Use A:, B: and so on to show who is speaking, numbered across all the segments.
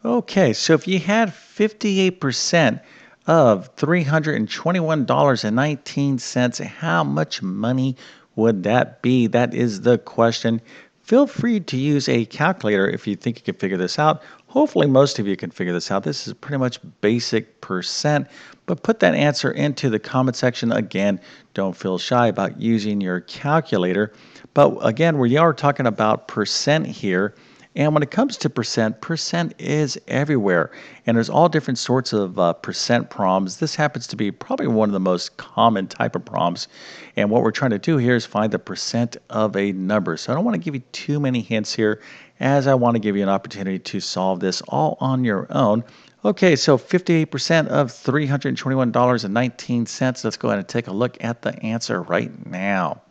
A: Okay, so if you had 58% of $321.19, how much money would that be? That is the question. Feel free to use a calculator if you think you can figure this out. Hopefully, most of you can figure this out. This is pretty much basic percent, but put that answer into the comment section. Again, don't feel shy about using your calculator. But again, we are talking about percent here. And when it comes to percent, percent is everywhere. And there's all different sorts of percent problems. This happens to be probably one of the most common type of problems. And what we're trying to do here is find the percent of a number. So I don't want to give you too many hints here, as I want to give you an opportunity to solve this all on your own. Okay, so 58% of $321.19. Let's go ahead and take a look at the answer right now.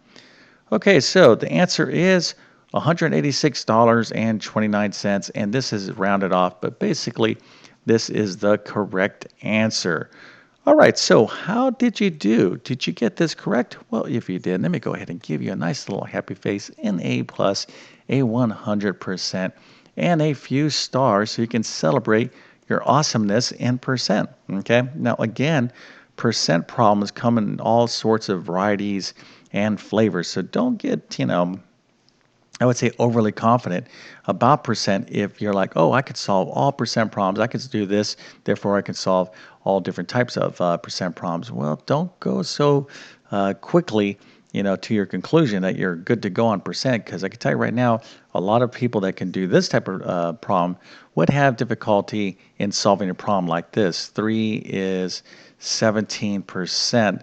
A: Okay, so the answer is $186.29, and this is rounded off, but basically this is the correct answer. All right, so how did you do? Did you get this correct? Well, if you did, let me go ahead and give you a nice little happy face, an A plus, a 100%, and a few stars so you can celebrate your awesomeness in percent. Okay, now again, percent problems come in all sorts of varieties and flavors, so don't get, I would say overly confident about percent if you're like, oh, I could solve all percent problems. I could do this, therefore I can solve all different types of percent problems. Well, don't go so quickly, to your conclusion that you're good to go on percent, because I can tell you right now, a lot of people that can do this type of problem would have difficulty in solving a problem like this. 3 is 17%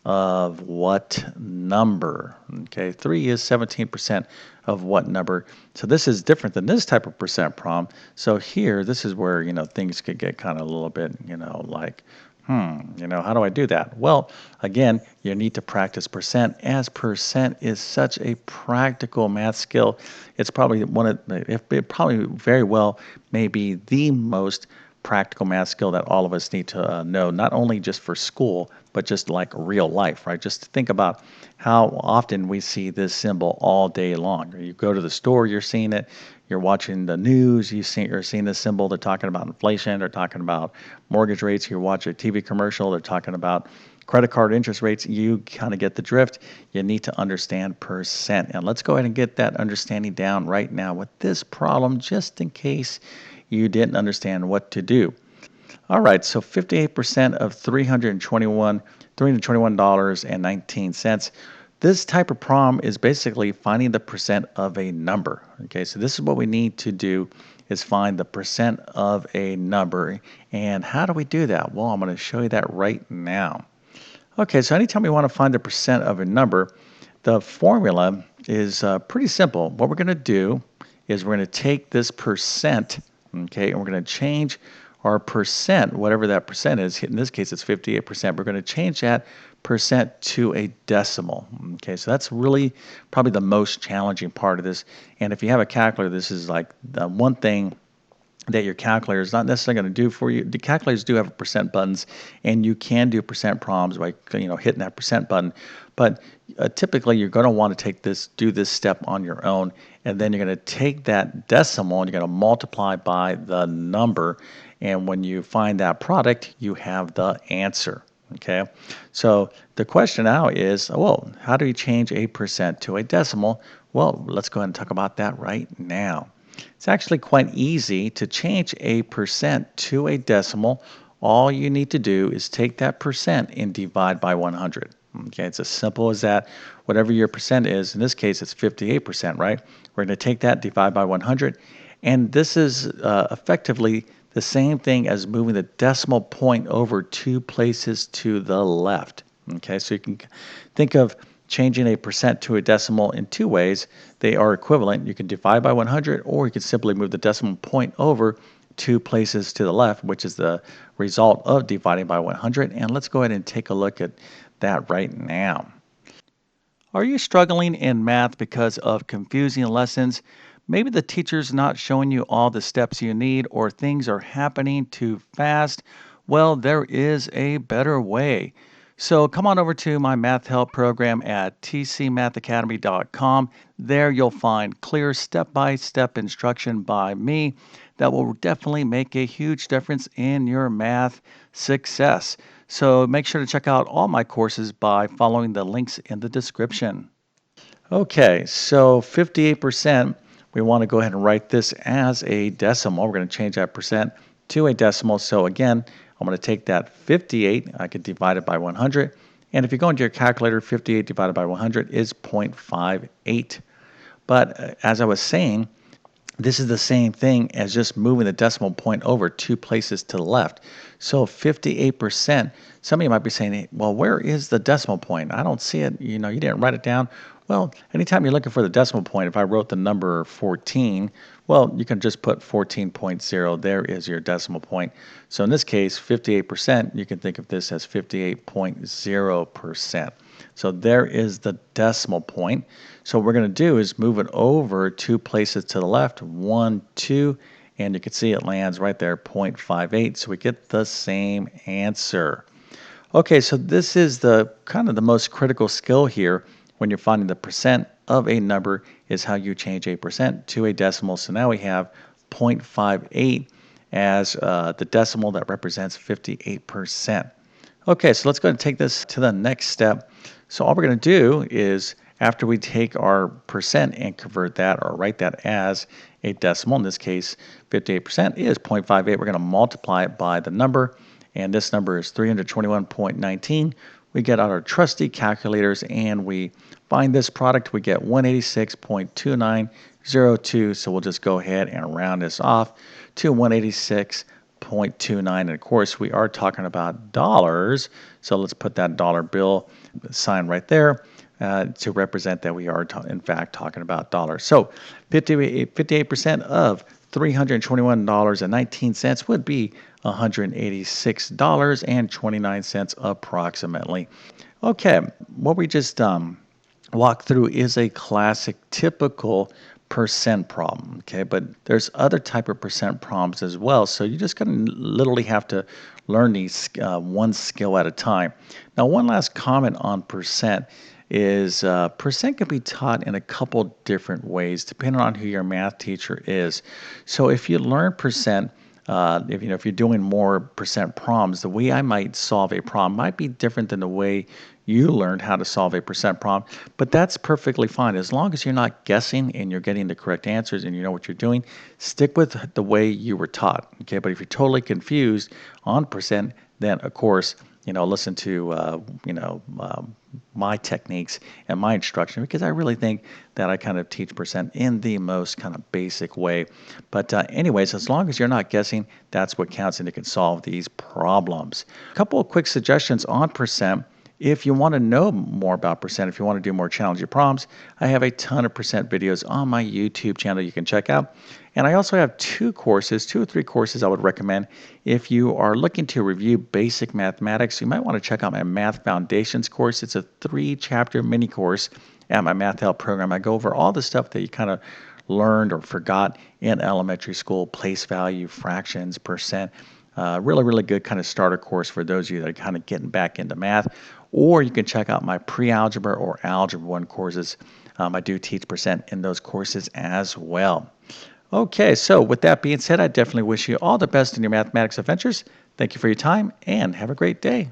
A: of what number? Okay, 3 is 17% of what number? So this is different than this type of percent problem. So here, this is where, things could get kind of a little bit, like, how do I do that? Well, again, you need to practice percent, as percent is such a practical math skill. It's probably probably very well maybe the most practical math skill that all of us need to know, not only just for school, but just like real life, right? Just think about how often we see this symbol all day long. You go to the store, you're seeing it. You're watching the news, you're seeing this symbol. They're talking about inflation. They're talking about mortgage rates. You watch a TV commercial. They're talking about credit card interest rates. You kind of get the drift. You need to understand percent. And let's go ahead and get that understanding down right now with this problem, just in case you didn't understand what to do. All right, so 58% of $321.19. This type of problem is basically finding the percent of a number. Okay, so this is what we need to do, is find the percent of a number. And how do we do that? Well, I'm going to show you that right now. Okay, so anytime we want to find the percent of a number, the formula is pretty simple. What we're going to do is we're going to take this percent, okay, and we're going to change our percent, whatever that percent is. In this case, it's 58%. We're going to change that percent to a decimal. Okay, so that's really probably the most challenging part of this. And if you have a calculator, this is like the one thing that your calculator is not necessarily going to do for you. The calculators do have percent buttons, and you can do percent problems by hitting that percent button. But typically, you're going to want to do this step on your own, and then you're going to take that decimal and you're going to multiply by the number. And when you find that product, you have the answer. Okay, so the question now is, well, how do you change a percent to a decimal? Well, let's go ahead and talk about that right now. It's actually quite easy to change a percent to a decimal. All you need to do is take that percent and divide by 100. Okay, it's as simple as that. Whatever your percent is, in this case, it's 58%, right? We're going to take that, divide by 100, and this is effectively the same thing as moving the decimal point over 2 places to the left. Okay, so you can think of changing a percent to a decimal in 2 ways. They are equivalent. You can divide by 100, or you can simply move the decimal point over 2 places to the left, which is the result of dividing by 100. And let's go ahead and take a look at that right now. Are you struggling in math because of confusing lessons? Maybe the teacher's not showing you all the steps you need, or things are happening too fast. Well, there is a better way. So come on over to my math help program at tcmathacademy.com. There you'll find clear step-by-step instruction by me that will definitely make a huge difference in your math success. So make sure to check out all my courses by following the links in the description. Okay, so 58%, we want to go ahead and write this as a decimal. We're going to change that percent to a decimal. So again, I'm going to take that 58, I could divide it by 100. And if you go into your calculator, 58 divided by 100 is 0.58. But as I was saying, this is the same thing as just moving the decimal point over 2 places to the left. So 58%, some of you might be saying, well, where is the decimal point? I don't see it. You didn't write it down. Well, anytime you're looking for the decimal point, if I wrote the number 14, well, you can just put 14.0. There is your decimal point. So in this case, 58%, you can think of this as 58.0%. So there is the decimal point. So what we're going to do is move it over 2 places to the left, 1, 2, and you can see it lands right there, 0.58. So we get the same answer. Okay, so this is the kind of the most critical skill here when you're finding the percent of a number is how you change a percent to a decimal. So now we have 0.58 as the decimal that represents 58%. Okay, so let's go ahead and take this to the next step. So all we're going to do is after we take our percent and convert that or write that as a decimal, in this case 58% is 0.58, we're going to multiply it by the number, and this number is 321.19. We get out our trusty calculators and we find this product. We get 186.2902, so we'll just go ahead and round this off to 186.29. And of course, we are talking about dollars, so let's put that dollar bill sign right there to represent that we are, in fact, talking about dollars. So 58% of $321.19 would be $186.29 approximately. Okay, what we just walked through is a classic, typical percent problem. Okay, but there's other type of percent problems as well. So you just gonna literally have to learn these one skill at a time. Now, one last comment on percent is percent can be taught in a couple different ways depending on who your math teacher is. So if you learn percent, if you're doing more percent problems, the way I might solve a problem might be different than the way you learned how to solve a percent problem, but that's perfectly fine. As long as you're not guessing and you're getting the correct answers and you know what you're doing, stick with the way you were taught. Okay, but if you're totally confused on percent, then of course, listen to, my techniques and my instruction, because I really think that I kind of teach percent in the most kind of basic way. But anyways, as long as you're not guessing, that's what counts and you can solve these problems. A couple of quick suggestions on percent. If you want to know more about percent, if you want to do more challenging problems, I have a ton of percent videos on my YouTube channel you can check out. And I also have 2 or 3 courses I would recommend. If you are looking to review basic mathematics, you might want to check out my Math Foundations course. It's a 3-chapter mini course at my Math Help program. I go over all the stuff that you kind of learned or forgot in elementary school, place value, fractions, percent. Really, really good kind of starter course for those of you that are kind of getting back into math. Or you can check out my Pre-Algebra or Algebra 1 courses. I do teach percent in those courses as well. Okay, so with that being said, I definitely wish you all the best in your mathematics adventures. Thank you for your time and have a great day.